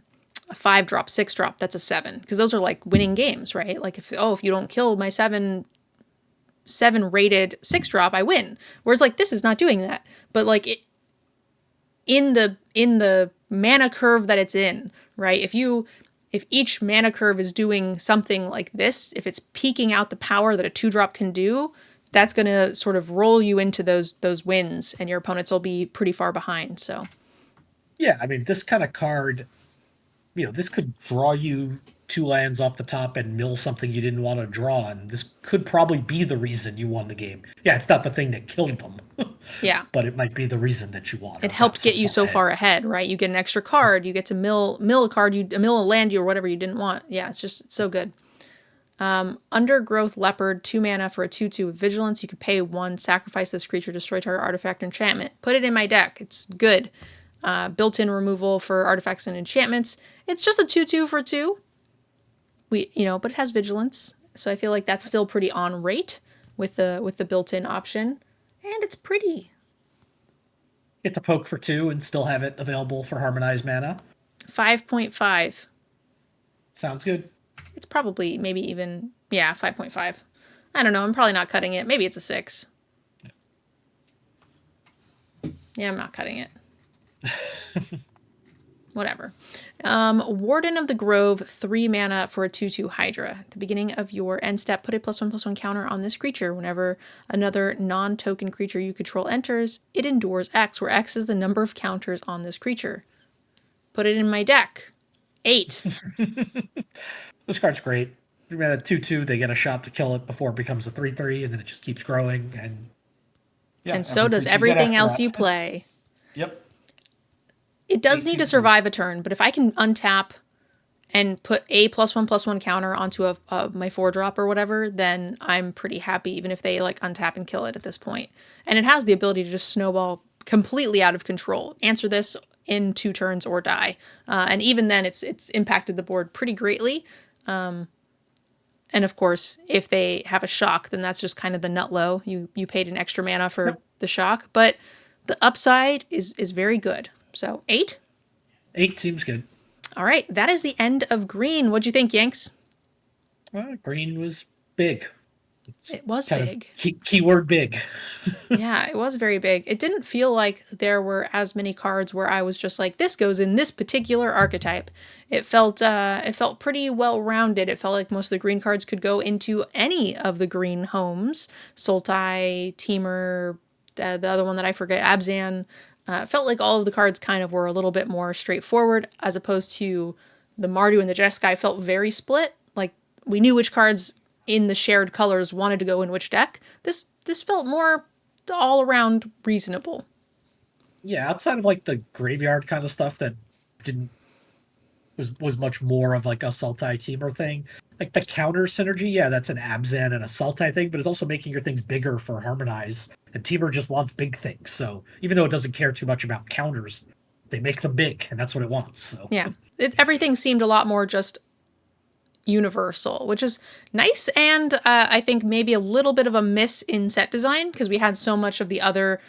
5-drop, 6-drop, that's a 7 because those are like winning games, right? Like if you don't kill my 7 rated 6-drop, I win. Whereas like this is not doing that. But like in the mana curve that it's in, right? If each mana curve is doing something like this, if it's peaking out the power that a 2-drop can do, that's going to sort of roll you into those wins, and your opponents will be pretty far behind. So Yeah, I mean, this kind of card, this could draw you 2 lands off the top and mill something you didn't want to draw, and this could probably be the reason you won the game. Yeah, it's not the thing that killed them, yeah, but it might be the reason that you won. it helped get you so far ahead, right? You get an extra card, you get to mill a card, mill a land you or whatever you didn't want. Yeah, it's so good. Undergrowth Leopard, 2 mana for a 2/2 with Vigilance. You could pay 1, sacrifice this creature, destroy target artifact or enchantment. Put it in my deck. It's good. Built-in removal for artifacts and enchantments. It's just a 2/2 for 2. But it has Vigilance, so I feel like that's still pretty on rate with the built-in option, and it's pretty. Get to poke for 2 and still have it available for Harmonized mana. 5.5. Sounds good. It's probably maybe even 5.5. I don't know. I'm probably not cutting it. Maybe it's a 6. Yeah, I'm not cutting it. Whatever. Warden of the Grove, 3 mana for a 2/2 Hydra. At the beginning of your end step, put a +1/+1 counter on this creature. Whenever another non-token creature you control enters, it endures X, where X is the number of counters on this creature. Put it in my deck. 8. This card's great. 3 mana 2/2, they get a shot to kill it before it becomes a 3/3, and then it just keeps growing. And yeah, And so does everything else you play. Yep. It does need to survive a turn, but if I can untap and put a +1/+1 counter onto my 4-drop or whatever, then I'm pretty happy, even if they like untap and kill it at this point. And it has the ability to just snowball completely out of control. Answer this in 2 turns or die. And even then, it's impacted the board pretty greatly. And of course, if they have a shock, then that's just kind of the nut low. You paid an extra mana for the shock, but the upside is very good. So 8? 8 seems good. All right, that is the end of green. What'd you think, Yanks? Well, green was big. It was big. Keyword big. Yeah, it was very big. It didn't feel like there were as many cards where I was just like, this goes in this particular archetype. It felt pretty well rounded. It felt like most of the green cards could go into any of the green homes. Sultai, Temur, the other one that I forget, Abzan. It felt like all of the cards kind of were a little bit more straightforward, as opposed to the Mardu and the Jeskai felt very split. Like we knew which cards in the shared colors wanted to go in which deck. This felt more all around reasonable. Yeah, outside of like the graveyard kind of stuff that didn't was much more of like a Sultai Teamer thing. Like the counter synergy, yeah, that's an Abzan and a Sultai thing, but it's also making your things bigger for Harmonize. And Teamer just wants big things. So even though it doesn't care too much about counters, they make them big, and that's what it wants. So Yeah, everything seemed a lot more just universal, which is nice, and I think maybe a little bit of a miss in set design because we had so much of the other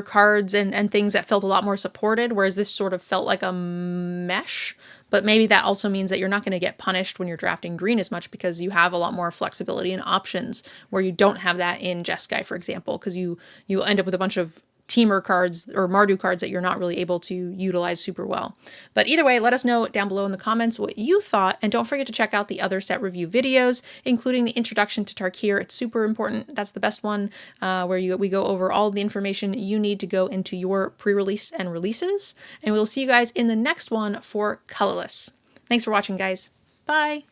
cards and things that felt a lot more supported, whereas this sort of felt like a mesh. But maybe that also means that you're not going to get punished when you're drafting green as much because you have a lot more flexibility and options where you don't have that in Jeskai, for example, because you end up with a bunch of Teamer cards or Mardu cards that you're not really able to utilize super well. But either way, let us know down below in the comments what you thought, and don't forget to check out the other set review videos, including the introduction to Tarkir. It's super important. That's the best one, where we go over all the information you need to go into your pre-release and releases. And we'll see you guys in the next one for Colorless. Thanks for watching, guys. Bye!